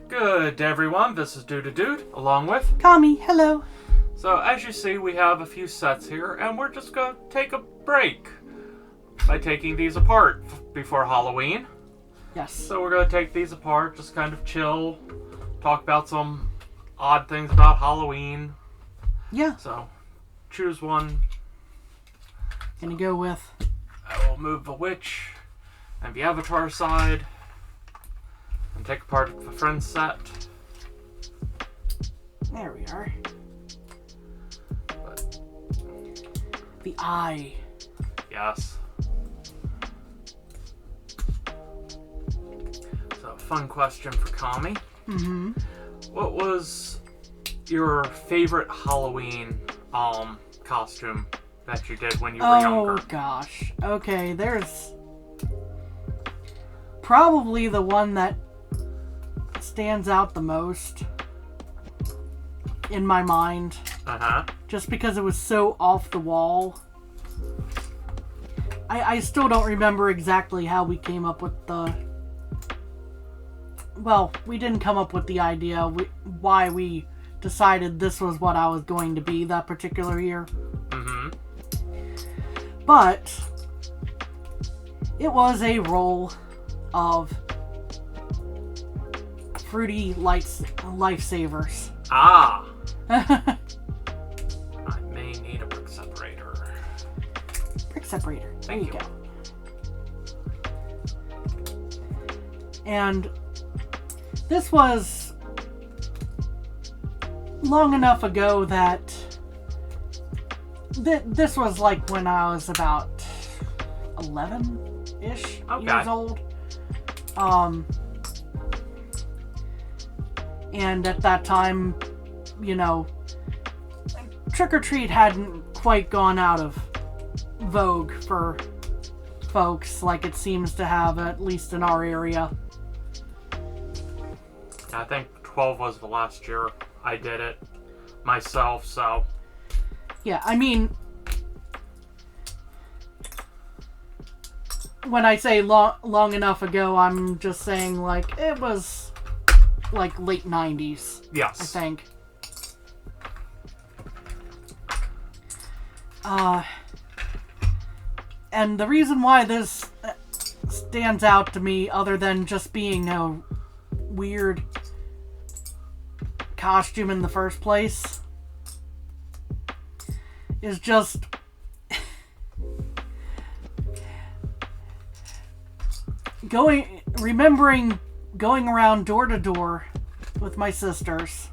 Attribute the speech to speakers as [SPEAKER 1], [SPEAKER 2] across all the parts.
[SPEAKER 1] Good day, everyone. This is Dude, along with
[SPEAKER 2] Kami, hello.
[SPEAKER 1] So, as you see, we have a few sets here, and we're just going to take a break by taking these apart before Halloween.
[SPEAKER 2] Yes.
[SPEAKER 1] So we're going to take these apart, just kind of chill, talk about some odd things about Halloween.
[SPEAKER 2] Yeah.
[SPEAKER 1] So, choose one.
[SPEAKER 2] Gonna go with...
[SPEAKER 1] I will move the witch and the avatar aside, and take apart the friend set.
[SPEAKER 2] There we are. The eye.
[SPEAKER 1] Yes. So, fun question for Kami.
[SPEAKER 2] Mm-hmm.
[SPEAKER 1] What was your favorite Halloween costume that you did when you were younger?
[SPEAKER 2] Oh, gosh. Okay, there's... probably the one that stands out the most in my mind.
[SPEAKER 1] Uh-huh.
[SPEAKER 2] Just because it was so off the wall. I still don't remember exactly how we came up with the... Well, we didn't come up with the idea why we decided this was what I was going to be that particular year.
[SPEAKER 1] Mm-hmm.
[SPEAKER 2] But it was a roll of fruity lifesavers.
[SPEAKER 1] Ah! I may need a brick separator.
[SPEAKER 2] Brick separator.
[SPEAKER 1] Thank you.
[SPEAKER 2] Go. And this was long enough ago that this was like when I was about 11-ish years old. And at that time, you know, trick-or-treat hadn't quite gone out of vogue for folks like it seems to have, at least in our area.
[SPEAKER 1] I think 12 was the last year I did it myself, so...
[SPEAKER 2] Yeah, I mean... When I say long enough ago, I'm just saying, like, it was, like, late 90s.
[SPEAKER 1] Yes.
[SPEAKER 2] I think. And the reason why this stands out to me, other than just being a weird costume in the first place, is just... remembering going around door to door with my sisters,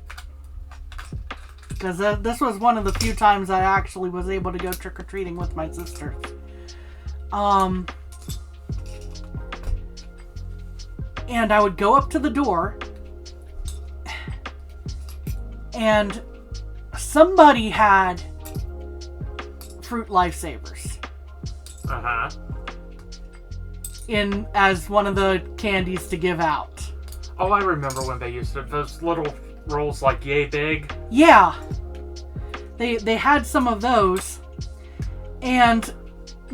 [SPEAKER 2] because this was one of the few times I actually was able to go trick-or-treating with my sisters. And I would go up to the door, and somebody had fruit lifesavers.
[SPEAKER 1] Uh-huh.
[SPEAKER 2] As one of the candies to give out.
[SPEAKER 1] Oh, I remember when they used it. Those little rolls like yay big.
[SPEAKER 2] Yeah. They had some of those. And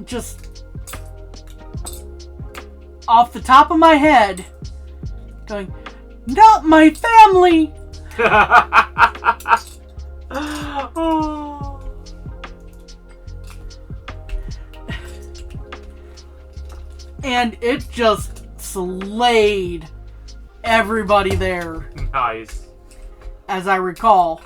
[SPEAKER 2] just off the top of my head, going, not my family!
[SPEAKER 1] Oh.
[SPEAKER 2] And it just slayed everybody there.
[SPEAKER 1] Nice.
[SPEAKER 2] As I recall.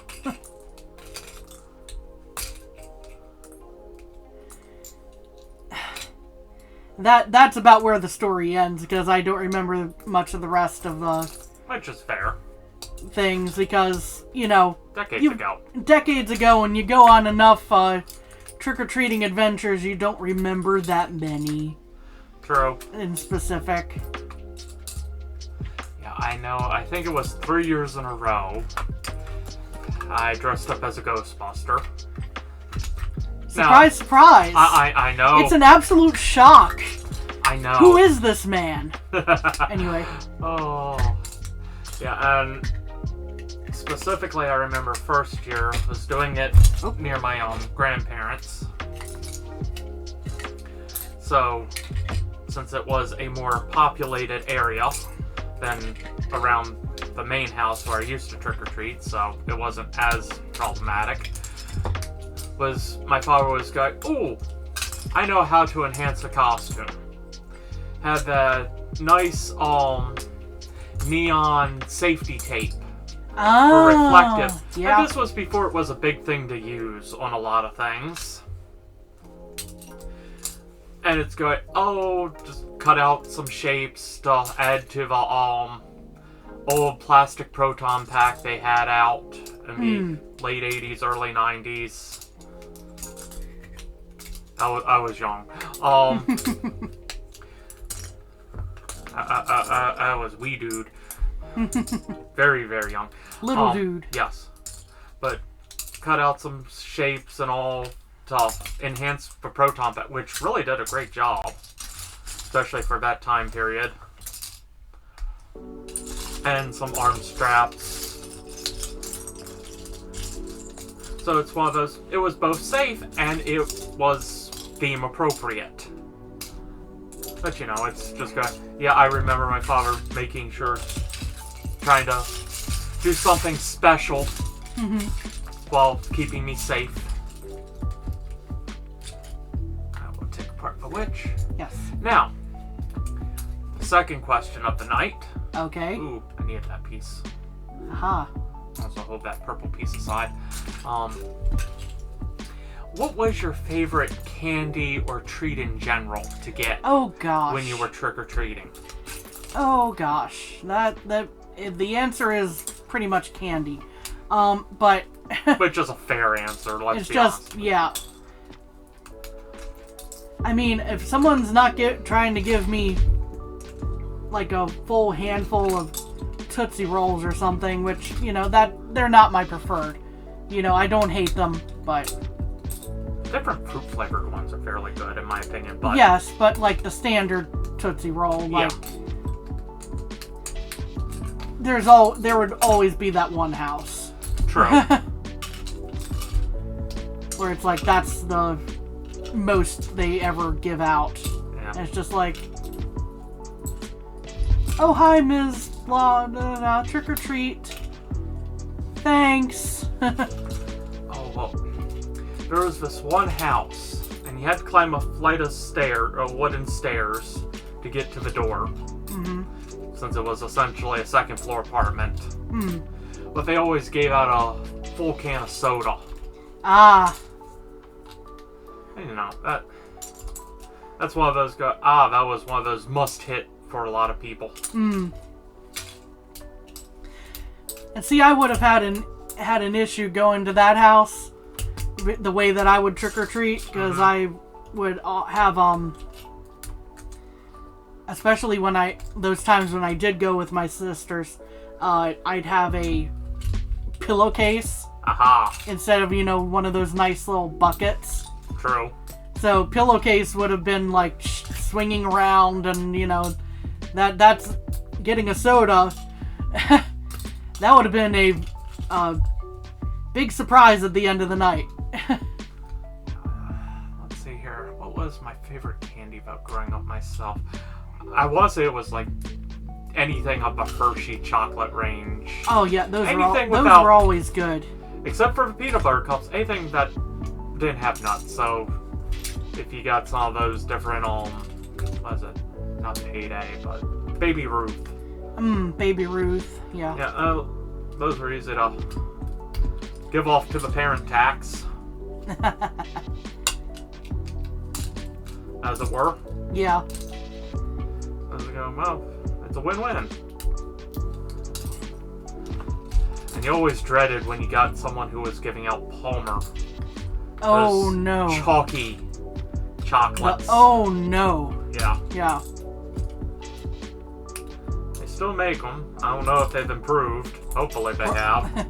[SPEAKER 2] That's about where the story ends, because I don't remember much of the rest of the...
[SPEAKER 1] Which is fair.
[SPEAKER 2] Things, because, you know...
[SPEAKER 1] Decades ago,
[SPEAKER 2] when you go on enough trick-or-treating adventures, you don't remember that many.
[SPEAKER 1] True.
[SPEAKER 2] In specific.
[SPEAKER 1] Yeah, I know. I think it was 3 years in a row I dressed up as a Ghostbuster.
[SPEAKER 2] Surprise, surprise!
[SPEAKER 1] I know.
[SPEAKER 2] It's an absolute shock.
[SPEAKER 1] I know.
[SPEAKER 2] Who is this man? Anyway.
[SPEAKER 1] Oh. Yeah, and specifically I remember first year was doing it near my grandparents. So, since it was a more populated area than around the main house where I used to trick or treat, so it wasn't as problematic. Was my father was going, "Ooh, I know how to enhance a costume." Had the nice neon safety tape for reflective.
[SPEAKER 2] Yeah.
[SPEAKER 1] And this was before it was a big thing to use on a lot of things. And it's going, just cut out some shapes to add to the old plastic proton pack they had out in the late 80s, early 90s. I was young. I was wee dude. Very, very young.
[SPEAKER 2] Little dude.
[SPEAKER 1] Yes. But cut out some shapes and all to enhance the proton pack, which really did a great job. Especially for that time period. And some arm straps. So it's one of those, it was both safe and it was theme appropriate. But you know, it's just going, yeah, I remember my father making sure, trying to do something special while keeping me safe. I will take apart the witch.
[SPEAKER 2] Yes.
[SPEAKER 1] Now, the second question of the night.
[SPEAKER 2] Okay.
[SPEAKER 1] Ooh, I needed that piece.
[SPEAKER 2] Aha.
[SPEAKER 1] Also hold that purple piece aside. What was your favorite candy or treat in general to get
[SPEAKER 2] Oh gosh.
[SPEAKER 1] when you were trick-or-treating?
[SPEAKER 2] Oh gosh. The answer is pretty much candy. But
[SPEAKER 1] Which is a fair answer, let's
[SPEAKER 2] it's
[SPEAKER 1] be
[SPEAKER 2] just
[SPEAKER 1] honest.
[SPEAKER 2] yeah. I mean, if someone's not trying to give me like a full handful of Tootsie Rolls or something, which, you know, that they're not my preferred. You know, I don't hate them, but
[SPEAKER 1] Different fruit flavored ones are fairly good in my opinion, but
[SPEAKER 2] yes, but like the standard Tootsie Roll, like there would always be that one house.
[SPEAKER 1] True.
[SPEAKER 2] Where it's like that's the most they ever give out.
[SPEAKER 1] Yeah.
[SPEAKER 2] And it's just like, oh hi Ms. Blah, blah, blah, trick or treat. Thanks.
[SPEAKER 1] Oh well, there was this one house, and you had to climb a flight of wooden stairs to get to the door. Since it was essentially a second floor apartment. But they always gave out a full can of soda.
[SPEAKER 2] Ah.
[SPEAKER 1] And, you know, that's one of those that was one of those must hit for a lot of people.
[SPEAKER 2] And see, I would have had an issue going to that house the way that I would trick or treat, because I would have especially those times when I did go with my sisters, I'd have a pillowcase instead of, you know, one of those nice little buckets.
[SPEAKER 1] True.
[SPEAKER 2] So pillowcase would have been like swinging around, and you know, that's getting a soda. That would have been a big surprise at the end of the night.
[SPEAKER 1] Let's see here. What was my favorite candy about growing up myself? I want to say it was like anything of the Hershey chocolate range.
[SPEAKER 2] Oh yeah, those
[SPEAKER 1] Anything
[SPEAKER 2] were
[SPEAKER 1] without-
[SPEAKER 2] always good.
[SPEAKER 1] Except for the peanut butter cups, anything that didn't have nuts. So if you got some of those different, what is it? Not Payday, but Baby Ruth.
[SPEAKER 2] Baby Ruth, yeah.
[SPEAKER 1] Yeah, those were easy to give off to the parent tax. As it were.
[SPEAKER 2] Yeah.
[SPEAKER 1] As we go, well, it's a win-win. And you always dreaded when you got someone who was giving out Palmer.
[SPEAKER 2] Oh
[SPEAKER 1] Those
[SPEAKER 2] no.
[SPEAKER 1] Chalky chocolates.
[SPEAKER 2] Oh no.
[SPEAKER 1] Yeah.
[SPEAKER 2] Yeah.
[SPEAKER 1] They still make them. I don't know if they've improved. Hopefully they have.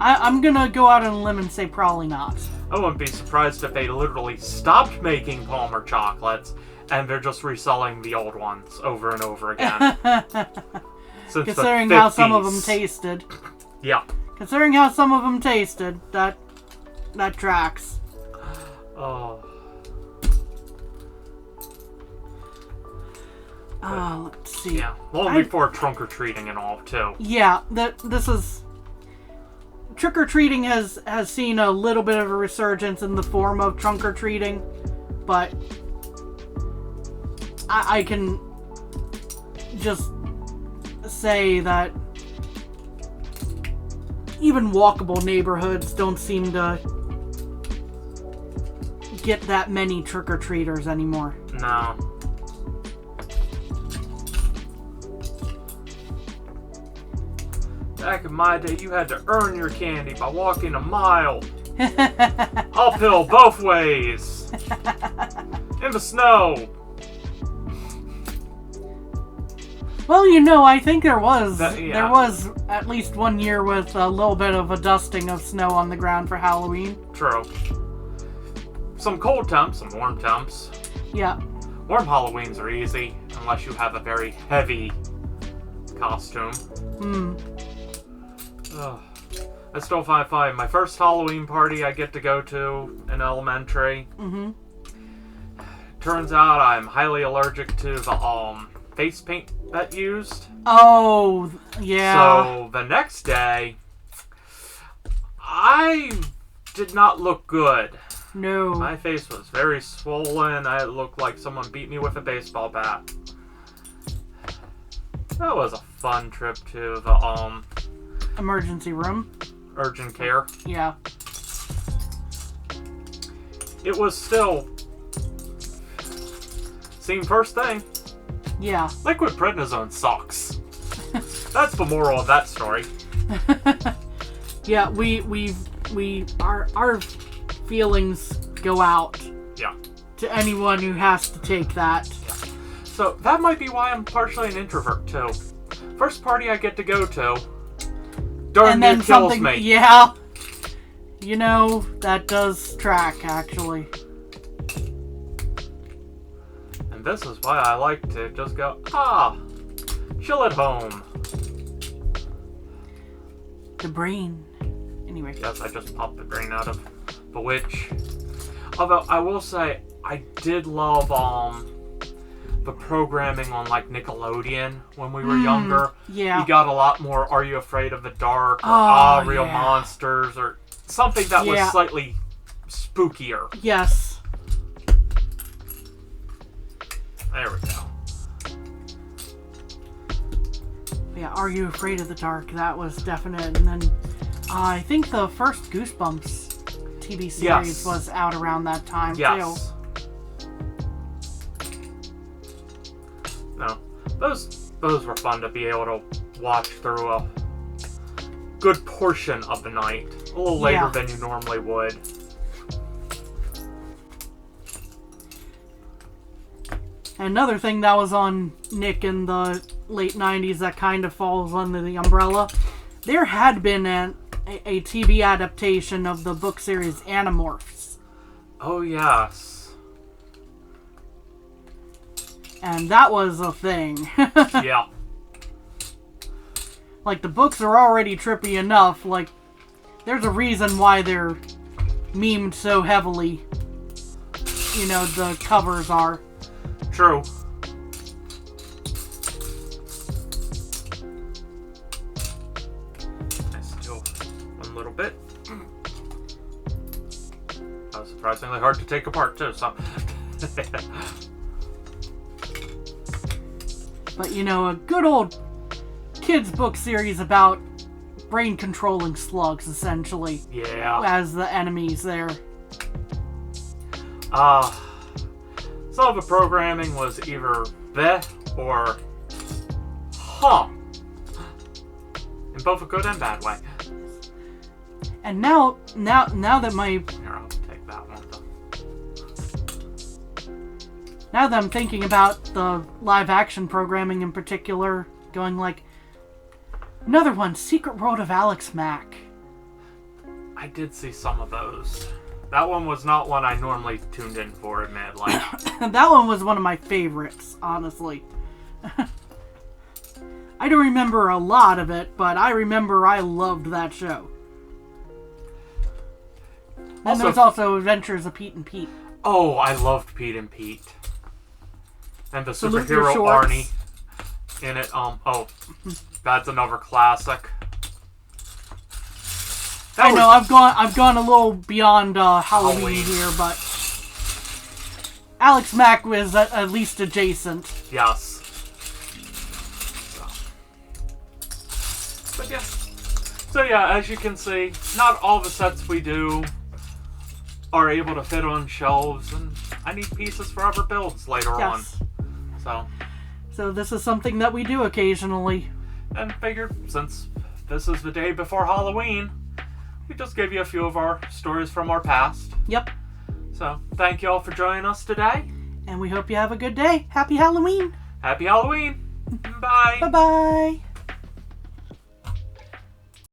[SPEAKER 2] I'm gonna go out on a limb and say probably not.
[SPEAKER 1] I wouldn't be surprised if they literally stopped making Palmer chocolates and they're just reselling the old ones over and over again. Since
[SPEAKER 2] Considering
[SPEAKER 1] the 50s.
[SPEAKER 2] how some of them tasted.
[SPEAKER 1] Yeah.
[SPEAKER 2] Considering how some of them tasted, that tracks.
[SPEAKER 1] Oh.
[SPEAKER 2] Let's see.
[SPEAKER 1] Yeah, long before trunk-or-treating and all, too.
[SPEAKER 2] Yeah, this is... Trick-or-treating has seen a little bit of a resurgence in the form of trunk-or-treating, but I can just say that even walkable neighborhoods don't seem to get that many trick-or-treaters anymore.
[SPEAKER 1] No. Back in my day, you had to earn your candy by walking a mile. Uphill both ways. In the snow.
[SPEAKER 2] Well, I think there was at least one year with a little bit of a dusting of snow on the ground for Halloween.
[SPEAKER 1] True. Some cold temps, some warm temps.
[SPEAKER 2] Yeah.
[SPEAKER 1] Warm Halloweens are easy, unless you have a very heavy costume. I still find my first Halloween party I get to go to in elementary. Turns out I'm highly allergic to the face paint that used.
[SPEAKER 2] Oh, yeah.
[SPEAKER 1] So the next day, I did not look good.
[SPEAKER 2] No.
[SPEAKER 1] My face was very swollen. I looked like someone beat me with a baseball bat. That was a fun trip to the
[SPEAKER 2] emergency room.
[SPEAKER 1] Urgent care.
[SPEAKER 2] Yeah.
[SPEAKER 1] It was still seen first thing.
[SPEAKER 2] Yeah.
[SPEAKER 1] Liquid prednisone sucks. That's the moral of that story.
[SPEAKER 2] Yeah, our feelings go out.
[SPEAKER 1] Yeah.
[SPEAKER 2] To anyone who has to take that.
[SPEAKER 1] Yeah. So that might be why I'm partially an introvert too. First party I get to go to, darn near kills me.
[SPEAKER 2] Yeah. That does track actually.
[SPEAKER 1] And this is why I like to just go, chill at home.
[SPEAKER 2] The brain. Anyway.
[SPEAKER 1] Yes, I just popped the brain out of the witch. Although, I will say, I did love, the programming on, Nickelodeon when we were younger.
[SPEAKER 2] Yeah.
[SPEAKER 1] You got a lot more Are You Afraid of the Dark? Or Real
[SPEAKER 2] yeah.
[SPEAKER 1] Monsters? Or something that was slightly spookier.
[SPEAKER 2] Yes.
[SPEAKER 1] There we go.
[SPEAKER 2] Yeah, Are You Afraid of the Dark? That was definite. And then I think the first Goosebumps TV series was out around that time, too.
[SPEAKER 1] No, those were fun to be able to watch through a good portion of the night. A little later than you normally would.
[SPEAKER 2] Another thing that was on Nick in the late 90s that kind of falls under the umbrella, there had been a TV adaptation of the book series Animorphs.
[SPEAKER 1] Oh, yes.
[SPEAKER 2] And that was a thing.
[SPEAKER 1] Yeah.
[SPEAKER 2] The books are already trippy enough. There's a reason why they're memed so heavily. The covers are.
[SPEAKER 1] True. I still one little bit. That was surprisingly hard to take apart too, so.
[SPEAKER 2] But a good old kids book series about brain controlling slugs, essentially.
[SPEAKER 1] Yeah.
[SPEAKER 2] As the enemies there.
[SPEAKER 1] Some of the programming was either bleh or in both a good and bad way.
[SPEAKER 2] And now that my...
[SPEAKER 1] Here, I'll take that one.
[SPEAKER 2] Now that I'm thinking about the live action programming in particular, going another one, Secret World of Alex Mack.
[SPEAKER 1] I did see some of those. That one was not one I normally tuned in for, admittedly.
[SPEAKER 2] That one was one of my favorites, honestly. I don't remember a lot of it, but I remember I loved that show. And there's also Adventures of Pete and Pete.
[SPEAKER 1] Oh, I loved Pete and Pete. And the
[SPEAKER 2] Salute your
[SPEAKER 1] superhero
[SPEAKER 2] shorts.
[SPEAKER 1] Arnie in it. Oh, that's another classic.
[SPEAKER 2] I know I've gone a little beyond Halloween here, but Alex Mack was at least adjacent.
[SPEAKER 1] Yes. So yeah, as you can see, not all the sets we do are able to fit on shelves, and I need pieces for other builds later on.
[SPEAKER 2] So this is something that we do occasionally.
[SPEAKER 1] And figured, since this is the day before Halloween, we just gave you a few of our stories from our past.
[SPEAKER 2] Yep.
[SPEAKER 1] So, thank you all for joining us today.
[SPEAKER 2] And we hope you have a good day. Happy Halloween.
[SPEAKER 1] Happy Halloween. Bye.
[SPEAKER 2] Bye-bye.